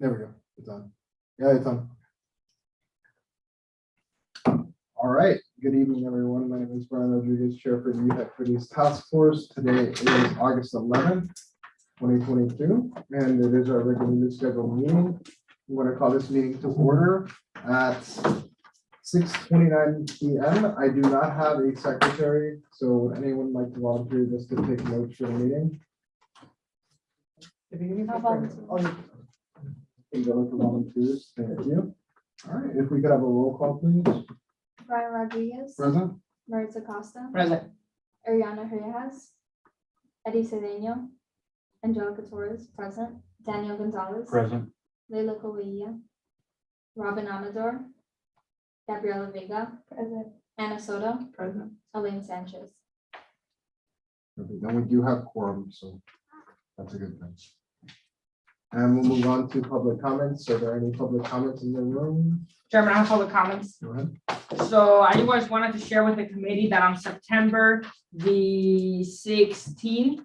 There we go. It's on. Yeah, it's on. All right. Good evening, everyone. My name is Brian Rodriguez, Chair for the Youth Activities Task Force. Today is August 11th, 2022, and it is our regularly scheduled meeting. We want to call this meeting to order at 6:29 p.m. I do not have a secretary, so would anyone like to volunteer just to take notes for the meeting? I'll volunteer. Can go with the volunteers. Thank you. All right, if we could have a roll call, please. Brian Rodriguez, Present. Maritza Costa, Present. Ariana Reyes, Eddie Cedeno, Angelica Torres, present, Daniel Gonzalez, Present. Leila Covilla, Robin Amador, Gabriela Vega, present, Anna Soto, Present. Elaine Sanchez. Perfect. Then we do have quorum, so that's a good thing. And we'll move on to public comments. Are there any public comments in the room? Chairman, I have public comments. Go ahead. So I just wanted to share with the committee that on September the 16th,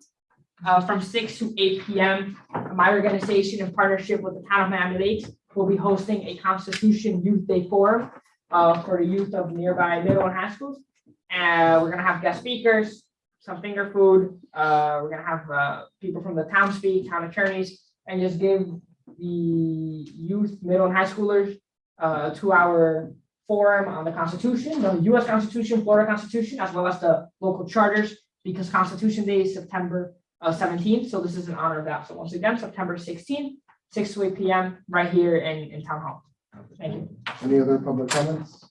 from 6 to 8 p.m., my organization in partnership with the town of Miami Lakes will be hosting a Constitution Youth Day Forum for the youth of nearby middle and high schools. And we're gonna have guest speakers, some finger food. We're gonna have people from the town speak, town attorneys, and just give the youth, middle and high schoolers a 2-hour forum on the Constitution, the U.S. Constitution, Florida Constitution, as well as the local charters, because Constitution Day is September 17th. So this is in honor of that. So once again, September 16th, 6 to 8 p.m. right here in Town Hall. Thank you. Any other public comments?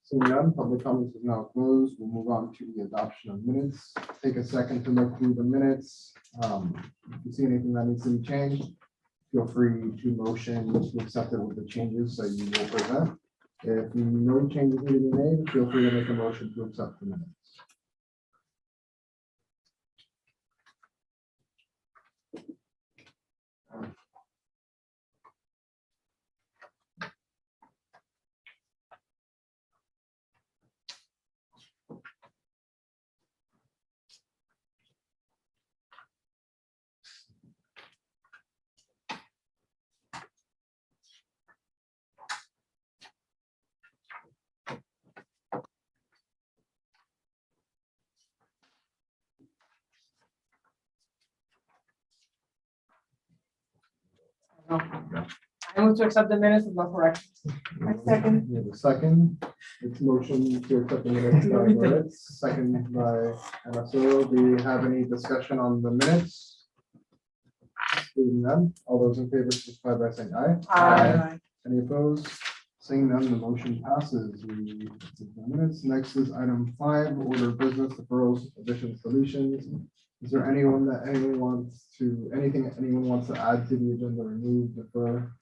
Seeing none, public comments is now closed. We'll move on to the adoption of minutes. Take a second to look through the minutes. If you see anything that needs to be changed, feel free to motion to accept it with the changes that you will present. If no changes need to be made, feel free to make a motion to accept the minutes. I move to accept the minutes with no corrections. Second. We have a second. It's motion to accept the minutes by Moritz, second by Anna Soto. Do you have any discussion on the minutes? Seeing none, all those in favor, signify by saying aye. Aye. Any opposed? Seeing none, the motion passes. We accept the minutes. Next is item 5, order of business, deferrals, additions, deletions. Is there anyone that anyone wants to, anything that anyone wants to add to the agenda, remove, defer?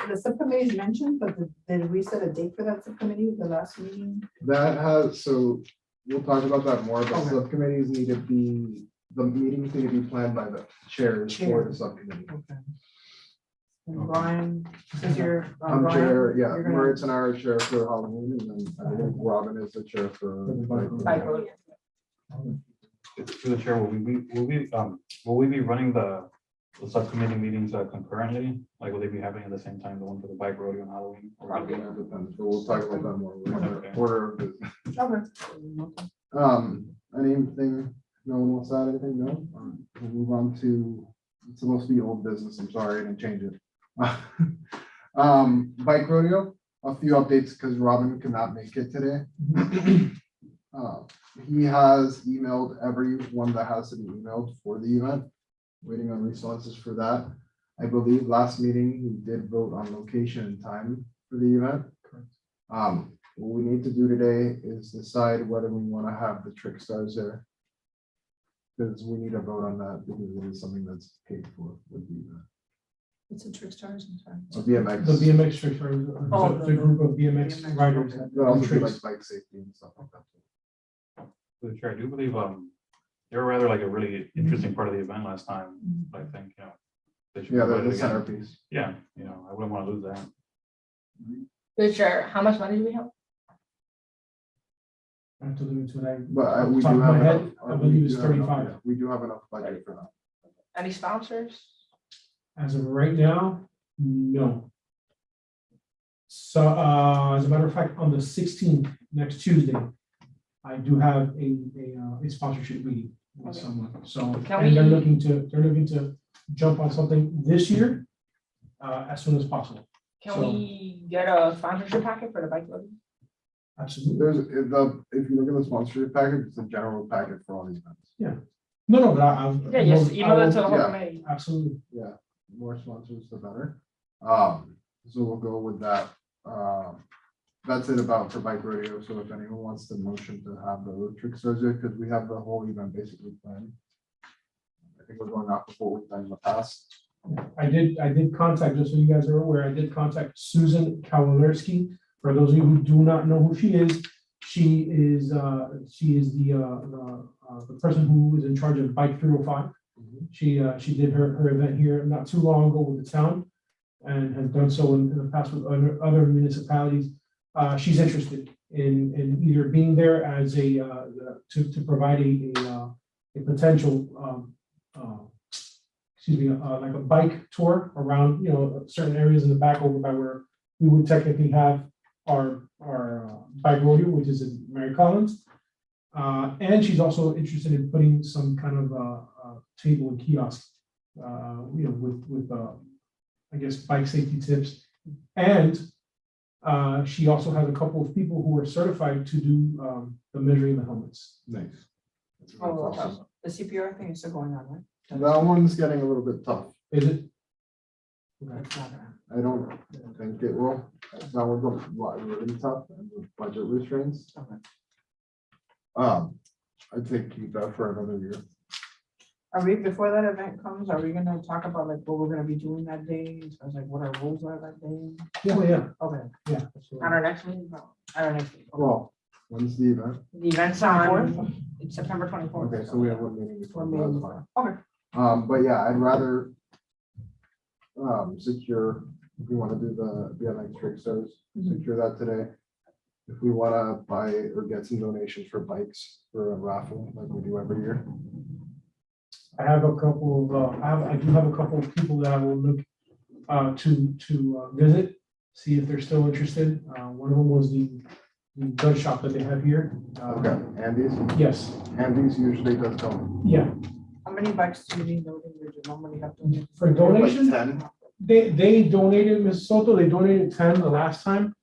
The subcommittee is mentioned, but did we set a date for that subcommittee, the last meeting? That has, so we'll talk about that more, but Okay. subcommittees need to be, the meetings need to be planned by the chairs for the subcommittee. Okay. And Brian, since you're. I'm Brian, chair, yeah, you're gonna- Moritz and I are chair for Halloween, and then I believe Robin is the chair for. Bike road. Through the chair, will we be running the subcommittee meetings concurrently? Like, will they be happening at the same time, the one for the bike rodeo and Halloween? Or will it be- Probably not depends, but we'll talk about that more. Okay. Order of business. Okay. Anything, no one wants to add anything, no? We'll move on to, it's supposed to be old business, I'm sorry, I didn't change it. Bike rodeo, a few updates because Robin could not make it today. He has emailed everyone that has to be emailed for the event, waiting on responses for that. I believe last meeting, we did vote on location and time for the event. What we need to do today is decide whether we want to have the trick stars there. Because we need to vote on that because it is something that's paid for with the event. It's a trick stars, I'm sorry. So BMX. The BMX trick stars, Oh, the group of BMX BMX, riders. okay. But also do tricks. like bike safety and stuff like that. Through the chair, I do believe, they were rather like a really interesting part of the event last time, I think, they should Yeah, provide the it again. centerpiece. Yeah, I wouldn't want to lose that. Good, sure. How much money do we have? I have to look into it. But we Top do of my have head, enough. I believe it's we do have enough, 35. yeah, we do have enough budget for that. Any sponsors? As of right now, no. So, as a matter of fact, on the 16th, next Tuesday, I do have a sponsorship meeting with Okay. someone, so, Can and they're we- looking to jump on something this year, as soon as possible. Can So- we get a sponsorship packet for the bike loading? Absolutely. There's, if you look at the sponsorship package, it's a general packet for all these events. No, but I. Yeah, just email it to the whole yeah. committee. Absolutely. Yeah, more sponsors, the better. So we'll go with that. That's it about for bike rodeo. So if anyone wants the motion to have the road trick subject, because we have the whole event basically planned. I think we're going off of what we've done in the past. I did contact, just so you guys are aware, I did contact Susan Kawalerski. For those of you who do not know who she is the person who is in charge of Bike 305. She did her event here not too long ago with the town and has done so in the past with other municipalities. She's interested in either being there as to provide a potential like a bike tour around, certain areas in the back over by where we would technically have our bike rodeo, which is in Mary Collins. And she's also interested in putting some kind of table and kiosk, with I guess, bike safety tips. And she also has a couple of people who are certified to do the measuring the helmets. Nice. That's Oh, awesome. The CPR thing is still going on, right? That one's getting a little bit tough. Is it? Okay. It's not, I don't think it will. That one's really tough, and with budget restraints. Okay. I'd say keep that for another year. Are we, before that event comes, are we gonna talk about like what we're gonna be doing that day? As far as like what our rules are that day? Yeah. Okay. Yeah. At our next meeting? No, at our next meeting. Well, when's the event? The event's on, it's September 24th. Okay, so we have one meeting before. One meeting that's fine. Okay. But yeah, I'd rather secure, if we want to do the BMX trick stars, secure that today. If we want to buy or get some donations for bikes for a raffle like we do every year. I have a couple of, I do have a couple of people that I will look to visit, see if they're still interested. One of them was the gun shop that they have here. Okay, Andy's, Yes, Andy's usually does donate. yeah. How many bikes do you need? Would you normally have to? For donation, Like 10. they donated, Ms. Soto, they donated 10 the last time.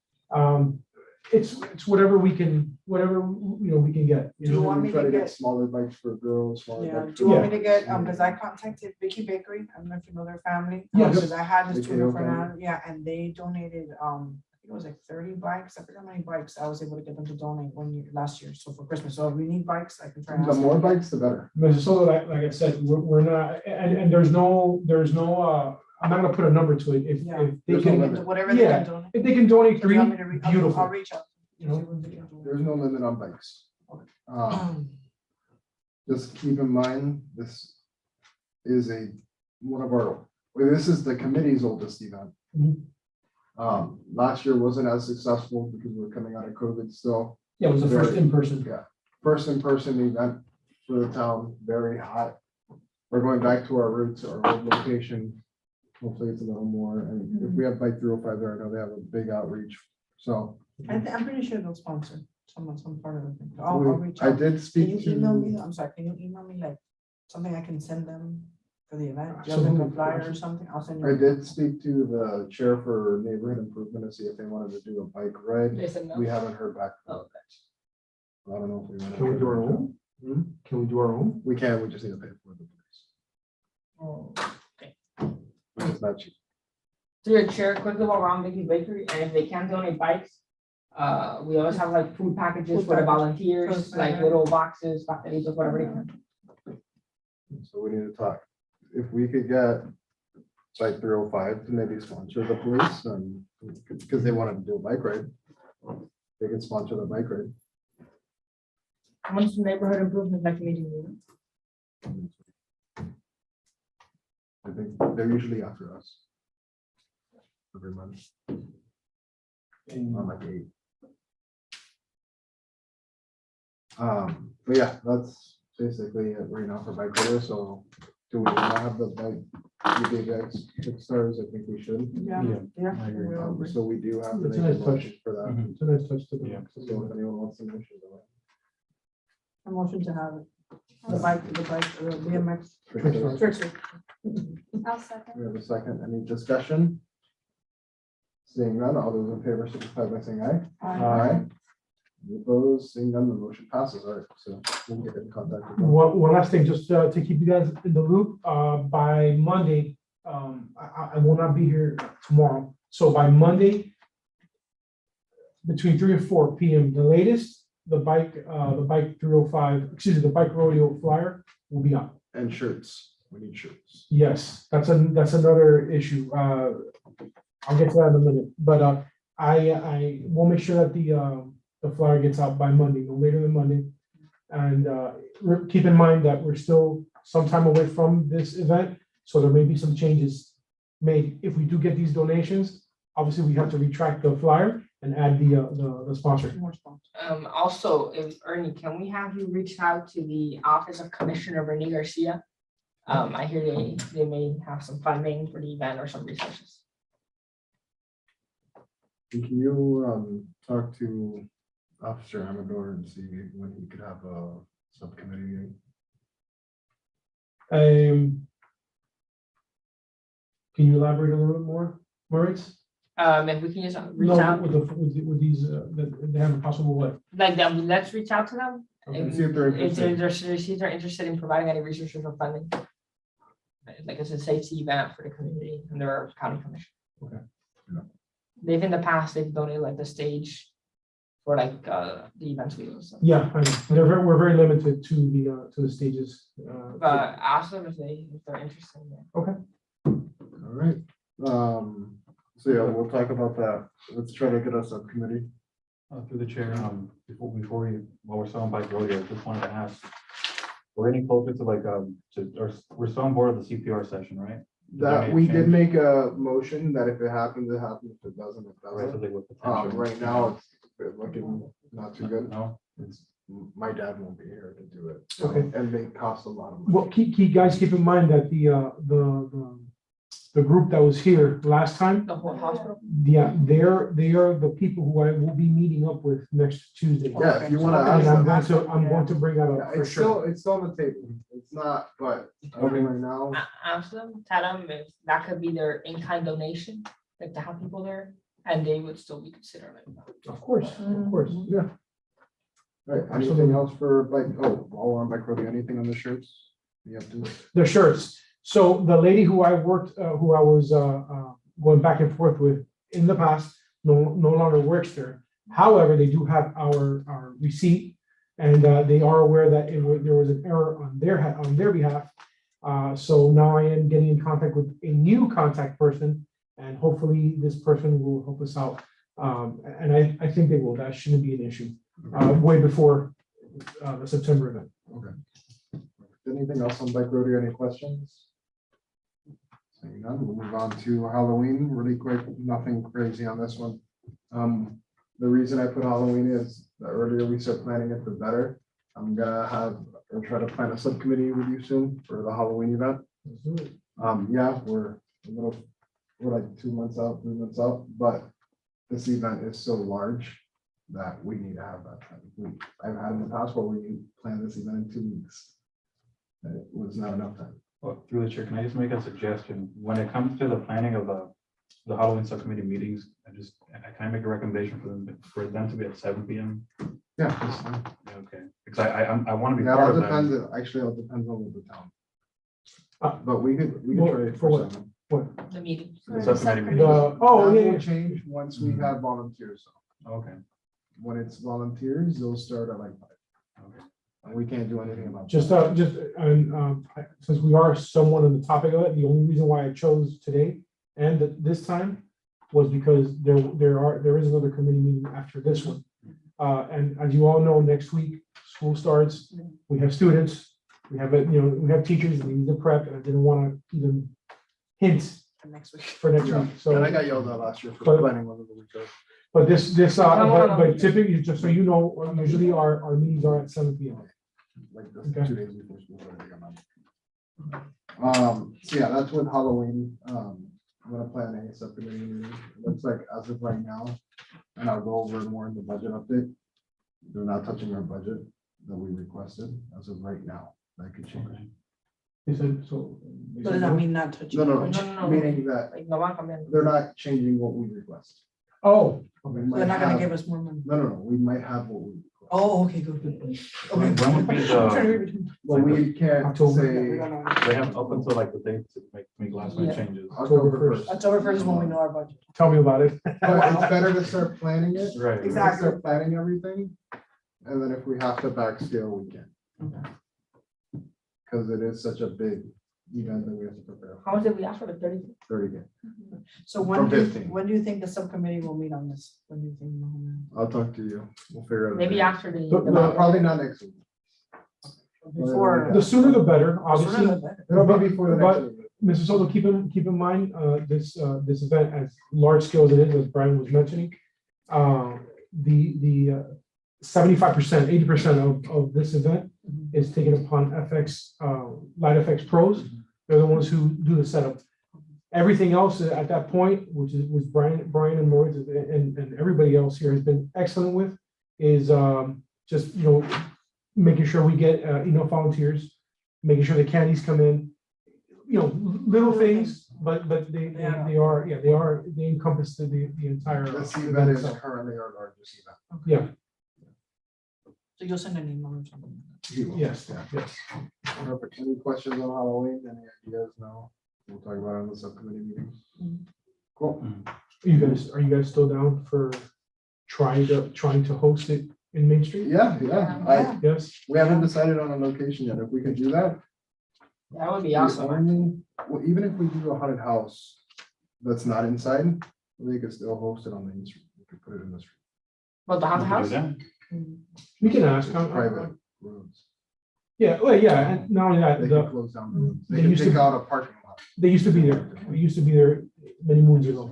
It's whatever we can we can get. Do you want We me try to to get- smaller bikes for girls, smaller Yeah, bikes do for you want me to guys. get, because I contacted Vicky Bakery, I don't know if you know their family. Yes. Because I had this Vicky tuner O'Connor. Fernand, yeah, and they donated, I think it was like 30 bikes, I forgot how many bikes I was able to get them to donate last year, so for Christmas, so if we need bikes, I can try. and The ask more them. bikes, the better. Mrs. Soto, like I said, we're not, and there's no, I'm not gonna put a number to it. If Yeah. they There's no can, limit. Whatever they Yeah. can donate. if they can donate Do you three, want me to I'll beautiful. reach out. You know? See what they can do. There's no limit on bikes. Um, Just keep in mind, this is this is the committee's oldest event. Mhm. Last year wasn't as successful because we're coming out of COVID still. Yeah, it was the first Very- in person. First in-person event for the town, very hot. We're going back to our roots, our old location. Hopefully it's a little more, and if we have Bike 305 there, I know they have a big outreach, so. I'm pretty sure they'll sponsor some part of the thing. I'll reach I out. did Can speak you email me, to, I'm sorry, can you email me like something I can send them for the event? Do you have like a Absolutely. flyer or something? I'll send you. I did speak to the chair for neighborhood improvement to see if they wanted to do a bike ride. They said no. We haven't heard back. Oh, I don't know if we. Can we do our own? Hmm? Can we do our own? We can, we just need to pay for the place. Oh. It's not cheap. To your chair, quickly go around Vicky Bakery, and if they can donate bikes, we always have like food packages for the volunteers, like little boxes, pastelitos, whatever they can. So we need to talk. If we could get Site 305 to maybe sponsor the police and because they wanted to do a bike ride. They can sponsor the bike ride. When's the neighborhood improvement next meeting? I think they're usually after us. Every month, on like 8. But yeah, that's basically it right now for bike radio. So Do we not have the bike, the guys, six stars? I think we should. Yeah, Yeah, yeah. I agree. we all agree. So we do have to It's a make a nice motion for that. Mhm. It's a nice touch to the. Yeah. So if anyone wants to mention that. A motion to have it. The bike, BMX. Tricksters. Trickster. I'll second. We have a second. Any discussion? Seeing none, all those in favor signify by saying aye. Aye. Any opposed? Seeing none, the motion passes. All right, so we'll get in contact with them. One last thing, just to keep you guys in the loop, by Monday, I will not be here tomorrow. So by Monday, between 3 and 4 PM, the latest, the bike 305, the bike rodeo flyer will be out. And shirts. We need shirts. Yes, that's another issue. I'll get to that in a minute, but I will make sure that the flyer gets out by Monday, no later than Monday. And keep in mind that we're still some time away from this event, so there may be some changes made. If we do get these donations, obviously we have to retract the flyer and add the sponsor. More sponsors. Also, if Ernie, can we have you reach out to the Office of Commissioner Bernie Garcia? I hear they may have some funding for the event or some resources. Can you talk to Officer Amador and see when he could have a subcommittee meeting? Can you elaborate a little bit more, Maurice? If we can just reach No, out, with these, they have a possible what? like them, let's reach out to them. Okay. See if they're If interested. they're interested in providing any resources or funding. Like it's a safety event for the community and their county commission. Okay. Yeah. They've in the past, they've donated like the stage for like the events we do. So. Yeah, I know. We're very limited to the stages. But ask them if they're interested in it. All right. So yeah, we'll talk about that. Let's try to get a subcommittee. Through the chair, while we're still on bike rodeo, I just wanted to ask, we're getting closer to like, we're still on board with the CPR session, right? That we did make a motion that if it happens, it happens. If it doesn't, it Right, so doesn't. they with potential. Right now, it's looking not too good. No, It's, my dad won't be here to do it. Okay. And they cost a lot of money. Well, keep in mind that the group that was here last time, The whole hospital. yeah, they are the people who I will be meeting up with next Tuesday. Yeah, if you wanna And ask them. I'm going to bring that Yeah, up for it's sure. still on the table. It's not, but Okay. right now, Ask them, tell them if that could be their in-kind donation, like to have people there, and they would still be considered it. Of course, yeah. right, anything else for bike? Oh, while we're on bike rodeo, anything on the shirts? You have to. The shirts. So the lady who I was going back and forth with in the past, no longer works there. However, they do have our receipt, and they are aware that there was an error on their behalf. So now I am getting in contact with a new contact person, and hopefully this person will help us out. And I think they will. That shouldn't be an issue. Way before the September event. Anything else on bike rodeo? Any questions? Seeing none, we'll move on to Halloween really quick. Nothing crazy on this one. The reason I put Halloween is the earlier we start planning it, the better. I'm gonna try to plan a subcommittee with you soon for the Halloween event. Yeah, we're like 2 months out, 3 months out, but this event is so large that we need to have that time. I've had in the past where we planned this event in 2 weeks. And it was not enough time. well, through the chair, can I just make a suggestion? When it comes to the planning of the Halloween subcommittee meetings, can I make a recommendation for them to be at 7 PM? Yeah. that's fine. Yeah, okay, because I want to be Yeah, part it of depends, that. actually, it depends on the town. Uh, But we could well, try it for for what? 7. The meeting. The subcommittee The, meetings. oh, That will yeah, change once we have volunteers. Okay, When it's volunteers, they'll start at like 5. okay. And we can't do anything about just, that. since we are somewhat on the topic of it, the only reason why I chose today and this time was because there is another committee meeting after this one. And as you all know, next week, school starts, we have students, we have teachers, we need to prep, and I didn't want to even hint for next week. for next Yeah. week, so. And I got yelled at last year for But- planning one of the week. But but typically, just so you know, usually our meetings are at 7 PM. Like Okay. this 2 days before school. started, I got mad. So yeah, that's with Halloween. I'm gonna plan a subcommittee meeting. It looks like as of right now, and I'll go over more in the budget update. They're not touching our budget that we requested as of right now. That could change. They said, so. they What said does that no? mean, not touching? No, No. meaning that Like, no van cambiando. they're not changing what we request. Oh, We okay. might They're not gonna have- give us more money. No, we might have what we request. Oh, okay, good. When would be I'm trying to the, read it. But we can't October. say they have up until like the date to make last minute Yeah. changes. October 1st. October 1st is when we know our budget. Tell me about it. But it's better to start planning it. Right. Exactly. Start planning everything. And then if we have to backscale, we can. Okay. Because it is such a big event that we have to prepare. How much did we ask for the 30? 30K. So From 15. when do you think the subcommittee will meet on this? When do you think? I'll talk to you. We'll figure it out. Maybe after the. But No, probably not next week. Before. The sooner the better, obviously. Sooner the better. It'll be before the next But- week. Mrs. Soto, keep in mind, this event, as large scale as it is, as Brian was mentioning, the 75%, 80% of this event is taken upon FX, Light FX Pros. They're the ones who do the setup. Everything else at that point, which was Brian and Maurice and everybody else here has been excellent with, is just, making sure we get enough volunteers, making sure the candies come in, little things, but they encompass the entire. This event is currently our largest event. Yeah, So you'll send an email or something. yes, Yeah. yes. Perfect. Any questions on Halloween? Any ideas? No? We'll talk about it in the subcommittee meeting. Mhm. Cool. Are you guys still down for trying to host it in Main Street? Yeah. Yes, We haven't decided on a location yet. If we could do that. That would be the awesome. only- Well, even if we do a haunted house that's not inside, we could still host it on Main Street. We could put it in the street. But the We haunted can house? do that. we can ask. It's private roads. Yeah, well, yeah, and not only that, They can close down the roads. They They can used to- take out a parking lot. they used to be there. We used to be there many moons ago.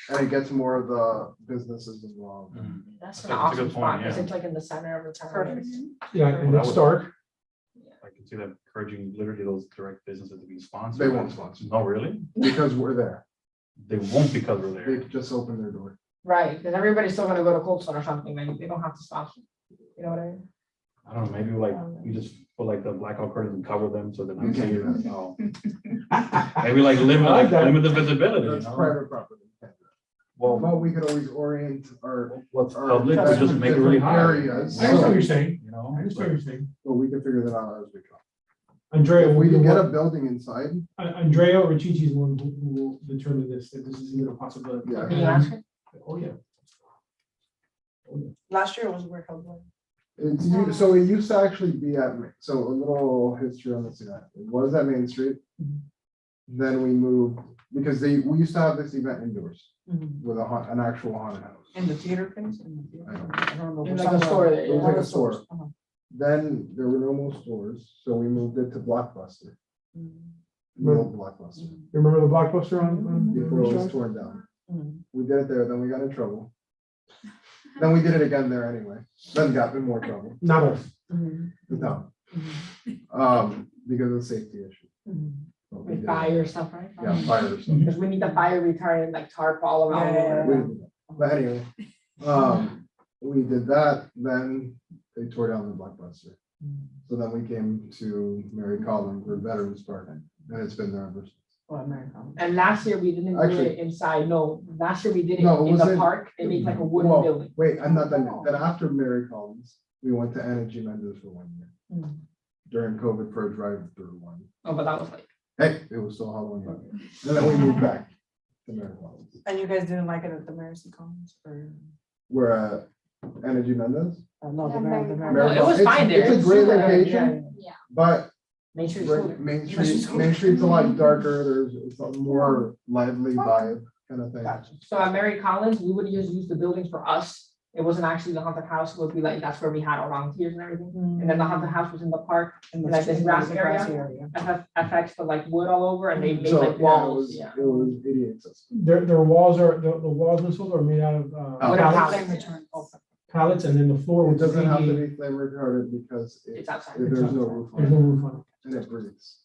And it gets more of the businesses involved. Mhm. That's That's an a awesome good point, spot, because yeah. it's like in the center of the town. Perfect. Yeah, and it's dark. I can see that encouraging literally those direct businesses to be sponsored. They won't sponsor No, really? because we're there. They won't because we're They there. just open their door. Right, because everybody's still gonna go to Cold Stone or something, like, they don't have to stop. You know what I mean? I don't know, maybe like, we just put like the blackout curtains and cover them so they're You not can't do seeing. Oh. Maybe like limit, I like that. limit the visibility, you That's know? private property. Well, But we could always orient our, what's our public, we just make it really different high. areas. I understand what you're saying. You know? I understand what you're saying. But we can figure that out as we go. Andrea, If will we be can the get a one, building inside, Andrea or Chichi is the one who will determine this, that this is even a possibility. Yeah. Can you ask her? Oh, yeah. Last year was where held. so it used to actually be so a little history on this event. It was at Main Street. Then we moved, because we used to have this event indoors with an actual haunted house. In the theater place? In the theater? I don't I don't remember. In like a store there, It was yeah. like a store. Uh-huh. Then there were no more stores, so we moved it to Blockbuster, Mhm. the old Blockbuster, You remember the Blockbuster on before it was Main Street? torn down. Mhm. We did it there, then we got in trouble. Then we did it again there anyway, then got in more trouble, Not us. Mhm. the town, Mhm. because of safety issue. Mhm. But we With did it. fire stuff, right? Yeah, fire or something. Because we need the fire retardant, like tarp all around. Yeah. We did that. But anyway, we did that, then they tore down the Blockbuster. So then we came to Mary Collins, for Veterans Park, and it's been there ever since. Oh, American. And last year we didn't do it Actually- inside, no, last year we did it No, it in the was in- park, they made like a wooden Well, building. Wait, I'm not done yet. Then after Mary Collins, we went to Anna G. Mendes for 1 year. Mhm. During COVID for a drive-through one. Oh, but that was like, Hey, it was still Halloween. And then we moved back to Mary Collins. And you guys didn't like it at the Mercy Commons or? We're at Anna G. Mendes, No, the Yeah, Mary. Mary no, it was It's- fine there. it's a great super good, location. yeah. but Main Street Right, School. Main Street's a lot darker, it's a more lively vibe kind of thing. Gotcha. So at Mary Collins, we would just use the buildings for us. It wasn't actually the haunted house, it would be like, that's where we had our volunteers and everything. And then the haunted house was in the park, In the like this street, grass the area. FX put like wood all over and they made So, like yeah, it walls, was, yeah. it was idiot accessible. Their walls are, the walls and so are made out of Oh. pallets, Flame return. Oh, pallets, and then the floor It was doesn't have to PVA. be flame retardant because It's outside. there's no roof There's on no it roof on it. and it breathes.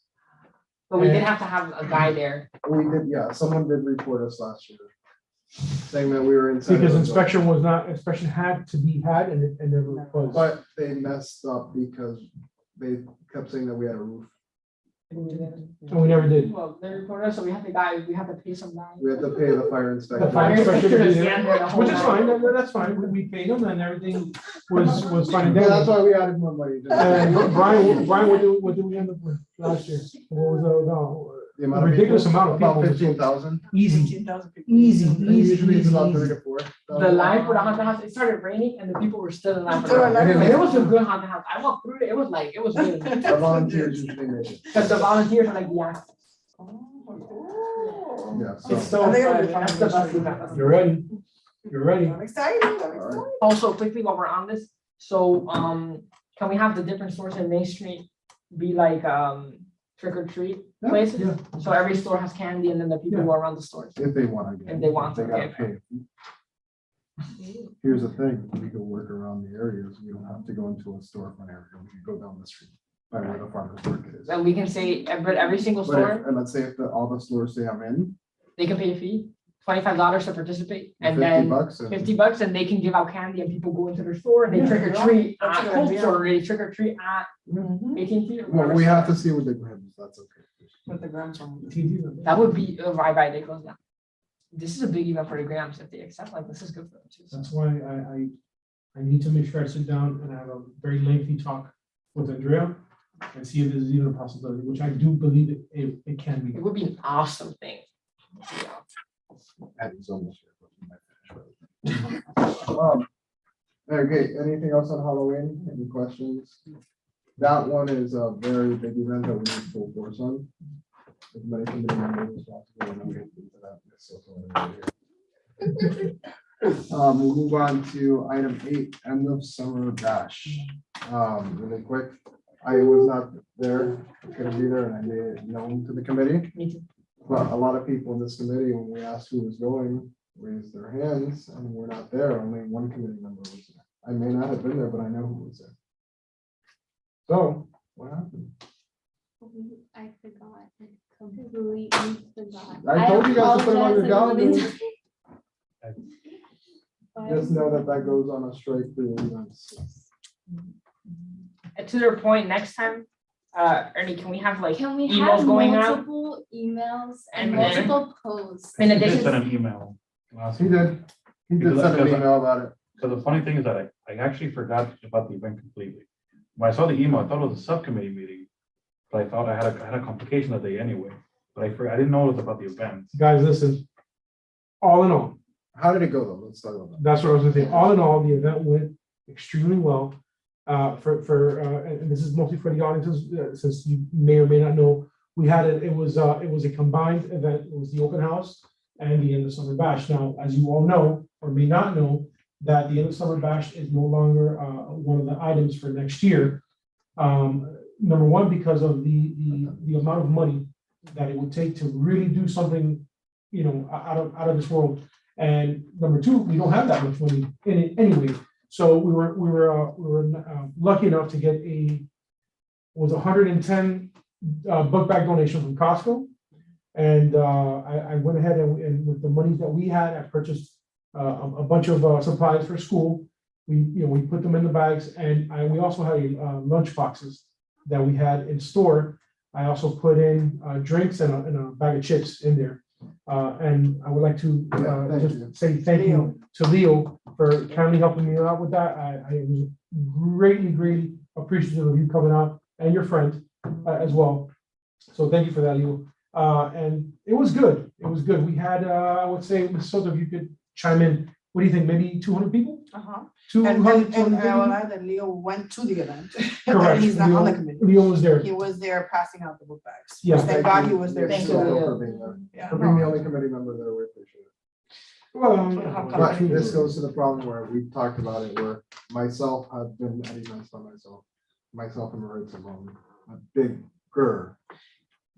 But we did have to have a guy there. We did, yeah, someone did report us last year. Saying that we were inside. Because of the building. inspection had to be had and it never was. But they messed up because they kept saying that we had a roof. And we never did. Well, they reported us, so we had to pay some guy. We had to pay the fire inspector. The fire inspector to did stand there the it, whole which is fine, night. that's fine, we paid them and everything was fine and Yeah, that's dandy. why we added more money. And Brian, what did we end up with last year? What was The amount of ridiculous people, amount of people. about 15,000. easy, 15,000 people. easy, Usually it's about 3 easy. to 4. The line for the haunted house, it started raining and the people were still in line for the Still in haunted line. house. And it was a good haunted house. I walked through it, it was good. Our volunteers usually make it. Because the volunteers are like, yeah, Oh. Yeah, it's so, so I think it'll fun. be fun. That's the best event. You're ready, you're ready. I'm excited, I'm excited. Also, quickly while we're on this, so, can we have the different stores in Main Street be like, trick or treat Yeah, places? yeah. So every store has candy and then the people Yeah. go around the stores. if they want to. If they want They to, gotta okay. pay. Here's the thing, we can work around the areas. We don't have to go into a storefront area. We can go down the street by where the farmer's market is. And we can say, but every single But store, if, and let's say if all the stores say I'm in, they can pay a fee, $25 to participate, and 50 then bucks. and- $50 and they can give out candy and people go into their store and they Yeah, trick or treat that's a at good Cold idea. Store, or they trick or treat at Mhm. AT&T. or Well, whatever we have store. to see with the grams, that's okay. With the grants on. That would be a vibe that goes down. This is a big event for the Grams if they accept, like, this is good for them too. So. That's why I need to make sure I sit down and have a very lengthy talk with Andrea and see if there's even a possibility, which I do believe it can be. It would be an awesome thing. Patty's almost here, but we might finish with it. Okay, anything else on Halloween? Any questions? That one is a very big event that we need full force on. As many committee members as possible, and I'll get into that in a second. We'll move on to item 8, end of summer bash. Really quick, I was not there, couldn't be there, and I made it known to the committee. Me too. But a lot of people in this committee, when we asked who was going, raised their hands, and we're not there, only one committee member was there. I may not have been there, but I know who was there. So, what happened? I forgot. I completely forgot. I told you guys to put it on your apologize, calendar. but- Just know that that goes on a strike through events. And to their point, next time, Ernie, can we have like Can we emails have going out? multiple emails and And then- multiple posts? In I did addition, send an email last He week. did. He did send an email about it. So the funny thing is that I actually forgot about the event completely. When I saw the email, I thought it was a subcommittee meeting, but I thought I had a complication that day anyway. But I didn't know it was about the event. Guys, listen, all in all, How did it go though? Let's talk about that. that's what I was gonna say. All in all, the event went extremely well. And this is mostly for the audiences, since you may or may not know, it was a combined event. It was the open house and the end of summer bash. Now, as you all know, or may not know, that the end of summer bash is no longer one of the items for next year. Number one, because of the amount of money that it would take to really do something, out of this world. And number two, we don't have that much money in it anyway. So we were lucky enough to get was 110 book bag donation from Costco. And I went ahead and with the money that we had, I purchased a bunch of supplies for school. We put them in the bags, and we also had lunch boxes that we had in store. I also put in drinks and a bag of chips in there. And I would like to Thank just you. say thank you to Leo for kindly helping me out with that. I was greatly appreciative of you coming out and your friend as well. So thank you for that, Leo. And it was good. It was good. We had, I would say, Ms. Soto, if you could chime in. What do you think? Maybe 200 people? Uh-huh. 200, 250 And I will people? add that Leo went to the event. Correct. He's not on the Leo- committee. Leo was there. He was there passing out the book bags. Yeah. Thank God he was there. Thank you you, so Leo. for being there. Yeah. For being the only committee member there, we appreciate it. Well, But this goes to the problem where we've talked about it, where myself have been at events by myself and Maritza on a bigger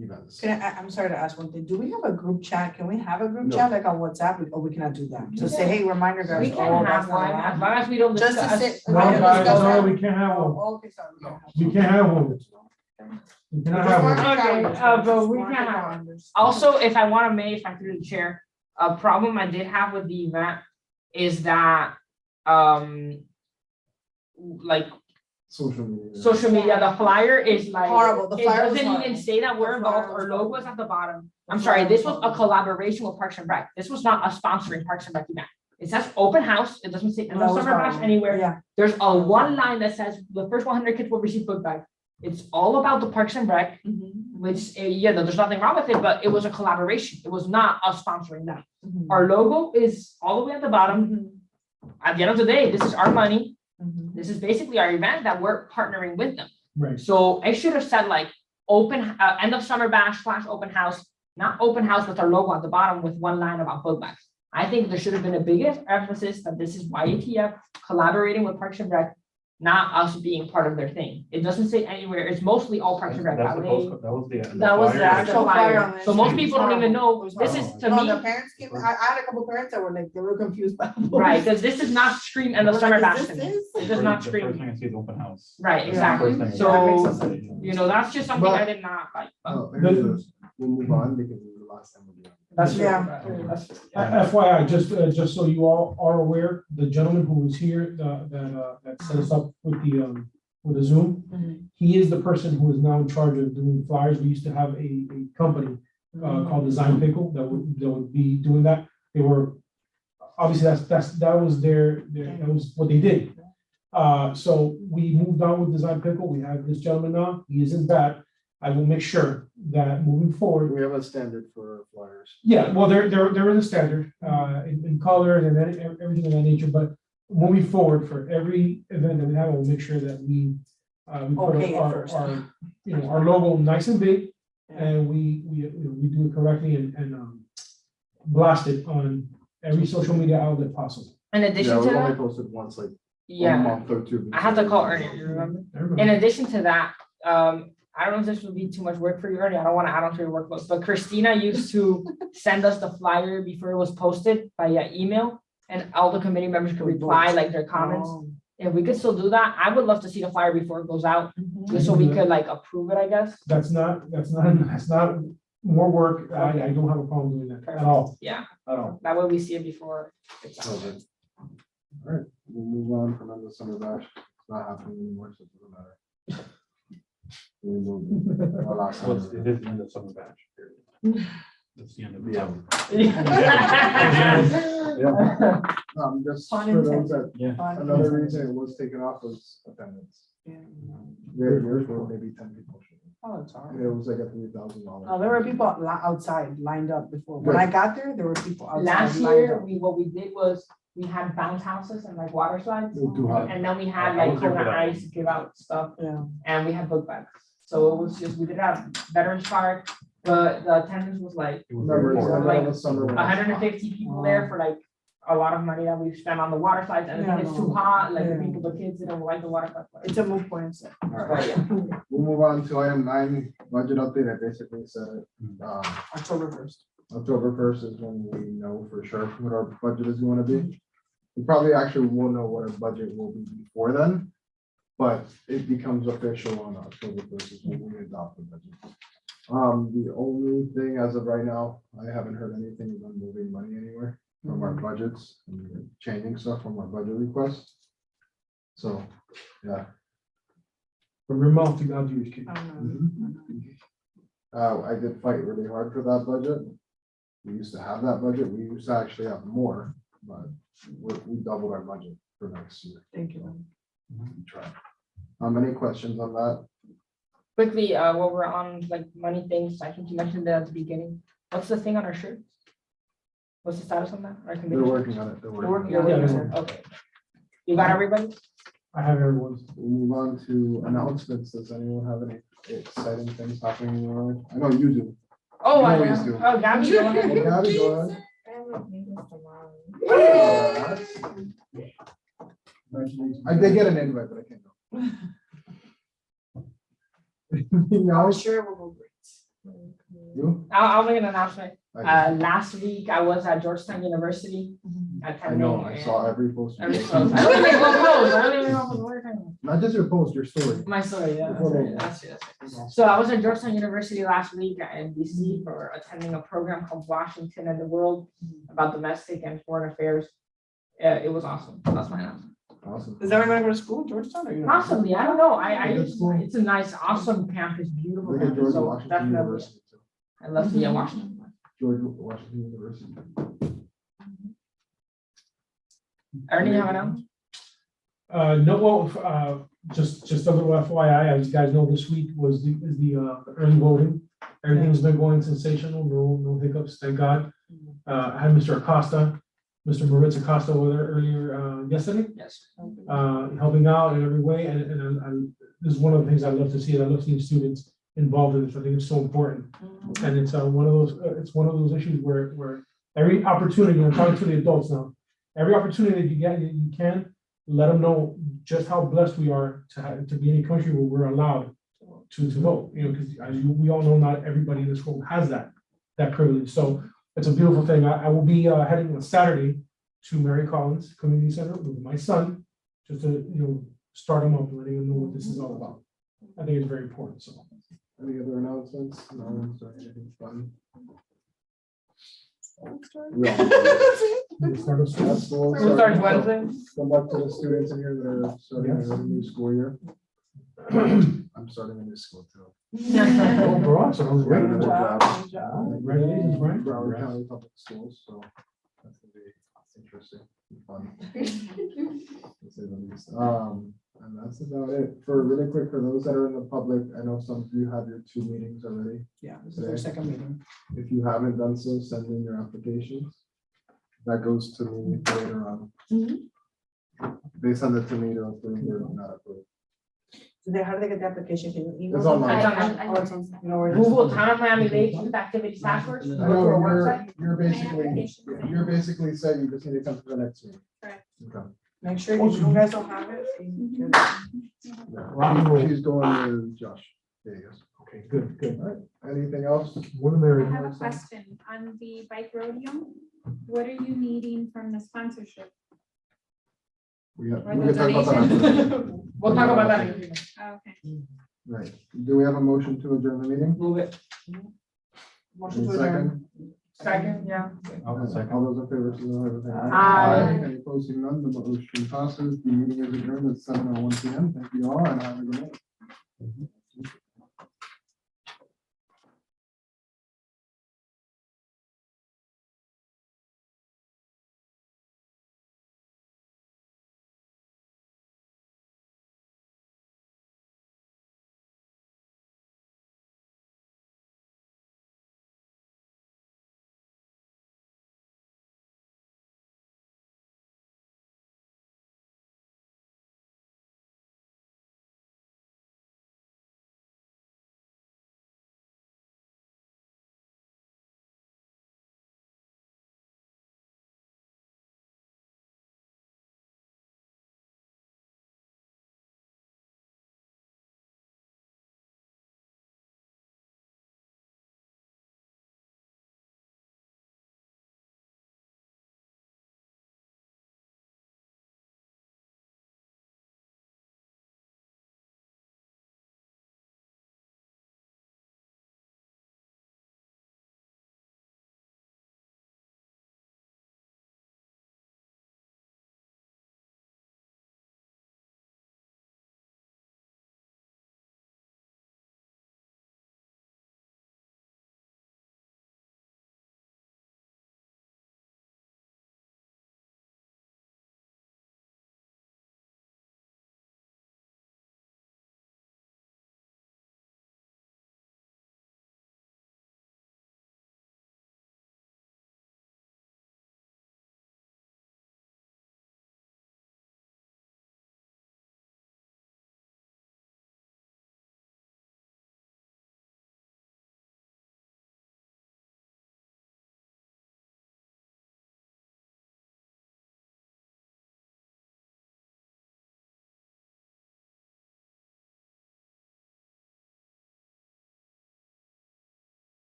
events. I'm sorry to ask one thing. Do we have a group chat? Can we have a group No. chat like on WhatsApp, or we cannot do that? To say, hey, reminder guys. we oh, can that's have not one, allowed. as long as we don't Just to discuss. say- No, guys, no, we can't have one. Oh, okay, sorry. we can't have We can't have one. You cannot Just have mark one. your Okay, calendars, but just we mark your can have- calendars. Also, if I want to make, if I through the chair, a problem I did have with the event is that, like, Social media. social media, the flyer is like. Horrible. The flyer was It doesn't even horrible. say that we're The flyer involved, was our logo is horrible. at the bottom. The I'm sorry, flyer this was was a horrible. collaboration with Parks and Rec. This was not a sponsoring Parks and Rec event. It says open house, it doesn't say, That no was summer bash horrible. anywhere. Yeah. There's a one line that says the first 100 kids will receive book bag. It's all about the Parks and Rec, which, yeah, no, there's nothing wrong with it, but it was a collaboration. It was not us sponsoring them. Our logo is all the way at the bottom. At the end of the day, this is our money. This is basically our event that we're partnering with them. Right. So I should have said like open, end of summer bash / open house, not open house with our logo at the bottom with one line about book bags. I think there should have been a bigger emphasis that this is YATF collaborating with Parks and Rec, not us being part of their thing. It doesn't say anywhere, it's mostly all Parks and Rec. That's the ballet. postcard, that was the. That was flyer. the actual Actual flyer flyer. on it. So most people don't even know, It was this is horrible. to No, me, the parents came, I had a couple parents that were like, they were confused by. right, because this is not scream end of We're summer like, bash is to this me. this? It does not The first scream. thing I see is open house. Right, Yeah. exactly. First thing. So, That makes sense. you know, that's just something I But- did not like. Oh, here's this. We'll move on because it was the last time we'll do it. That's true. Yeah. That's- FYI, just so you all are aware, the gentleman who was here, that set us up with the Zoom, he is the person who is now in charge of doing flyers. We used to have a company called Design Pickle that would be doing that. They were, obviously, that was what they did. So we moved on with Design Pickle. We have this gentleman now. He isn't bad. I will make sure that moving forward, We have a standard for flyers. yeah, well, there is a standard, in colors and everything of that nature, but moving forward for every event that we have, we'll make sure that we put Okay, at our, first. our logo nice and big, and we do it correctly and blast it on every social media outlet possible. In Yeah, addition to we only that, posted once, like a yeah, month or two. I had to call Ernie, you remember? I remember. In addition to that, I don't know if this would be too much work for you, Ernie. I don't want to add on to your workload, but Christina used to send us the flyer before it was posted via email, and all the committee members could reply like their comments. If we could still do that, I would love to see the flyer before it goes out, just so we could like approve it, I guess. That's not more work. I don't have a problem doing that at all. Yeah, At all. that way we see it before it's out. Okay. All right, we'll move on from the summer bash. It's not happening anymore, so it doesn't matter. We moved it. Our last So time. it is the end of summer batch period. That's the end of the. Yeah. Just Pun for those that, Yeah. another reason it was taken off was attendance. We had years where maybe 10 people showed up. Oh, it's hard. And it was like a $3,000. No, there were people outside lined up before. When I got there, there were people outside Last lined year, up. what we did was, we had bounce houses and like water slides, It was too hot. and then we had I like was there for Kona that. Ice, give out stuff, Yeah. and we had book bags. So it was just, we did it at Veterans Park, but the attendance was like It was very Remember, it's important. the end of the summer. when it's hot. 150 people there for like a lot of money that we spent on the water slides, and then it's too hot, like the Yeah. people, the kids didn't like the water slides. It's a moot point. So. All right, But yeah, we'll move on to item 9, budget update. I basically said it. October 1st. October 1st is when we know for sure what our budget is going to be. We probably actually won't know what our budget will be before then, but it becomes official on October 1st is when we adopt the budget. The only thing as of right now, I haven't heard anything on moving money anywhere from our budgets and changing stuff from our budget requests. So, yeah. From your mouth to God's ears, kid. I did fight really hard for that budget. We used to have that budget. We used to actually have more, but we doubled our budget for next year. Thank you. We tried. Any questions on that? quickly, while we're on like money things, I think you mentioned that at the beginning. What's the thing on our shirts? What's the status on that? Our They're committee? working on it. They're We're working. working on on it. it. Okay. You got everybody? I have everyone's. We'll move on to announcements. Does anyone have any exciting things happening in your life? I know you do. Oh, You I always know. do. Oh, Gabby, go ahead. You gotta go ahead. I did get an invite, but I can't go. No, Sure, we'll go great. you? I'll make an announcement. I Last week I was at Georgetown University I attending. know, I saw every post. Every post. I don't even go post. I don't even know what we're talking Not just your post, your story. My story, yeah, Before they- that's it. So I was at Georgetown University last week in DC for attending a program called Washington and the World about domestic and foreign affairs. It was awesome. That's my answer. Awesome. Is that where you're gonna go to school, Georgetown, or you? Possibly, I don't know. Good school. It's a nice, awesome campus, beautiful Look at campus. George So Washington definitely, University too. I love to be at Washington. George Washington University. Ernie, you have an answer? No, well, just a little FYI, as you guys know, this week is the early voting. Everything's been going sensational, no hiccups, thank God. I had Mr. Acosta, Mr. Moritz Acosta over there earlier, yesterday, Yes. helping out in every way, and this is one of the things I love to see, and I love seeing students involved in this. I think it's so important. And it's one of those issues where every opportunity, I'm talking to the adults now, every opportunity that you get, you can let them know just how blessed we are to be in a country where we're allowed to vote, because we all know not everybody in this world has that privilege. So it's a beautiful thing. I will be heading on Saturday to Mary Collins Community Center with my son, just to, start him up, letting him know what this is all about. I think it's very important, so. Any other announcements? No, I'm sorry, anything fun? Start us off. School starts Wednesday. Come back to the students in here that are starting the new school year. I'm starting a new school too. Oh, bro, awesome. That was Got great. another job. Congratulations, Brian. Broward County Public Schools, so that's gonna be interesting, and fun. To say the least. And that's about it. For really quick, for those that are in the public, I know some of you have your 2 meetings already. Yeah, this is our second meeting. If you haven't done so, send in your applications. That goes to me later on. They send it to me to approve or not approve. How do they get the application? Can you email? It's them? online. Oh, it's on- you know where it is? Google Town of Miami-Dade Youth Activities Task Force. I Go to know, our website. you're basically saying you just need to come to the next meeting. Correct. Okay. Make sure you guys don't have it. Yeah. She's going with Josh. There you go. Okay, good. All right. Anything else? One of I their. have a question on the bike rodeo. What are you needing from the sponsorship? We Or can the talk about that. donation? We'll talk about that in a few minutes. Oh, okay. Right. Do we have a motion to adjourn the meeting? Move it. Motion to Any adjourn. Second, yeah. I'll second. All those in favor, signify by saying Aye. Any opposing, none, the motion passes. The meeting is adjourned at 7:01 PM. Thank you all and have a good night.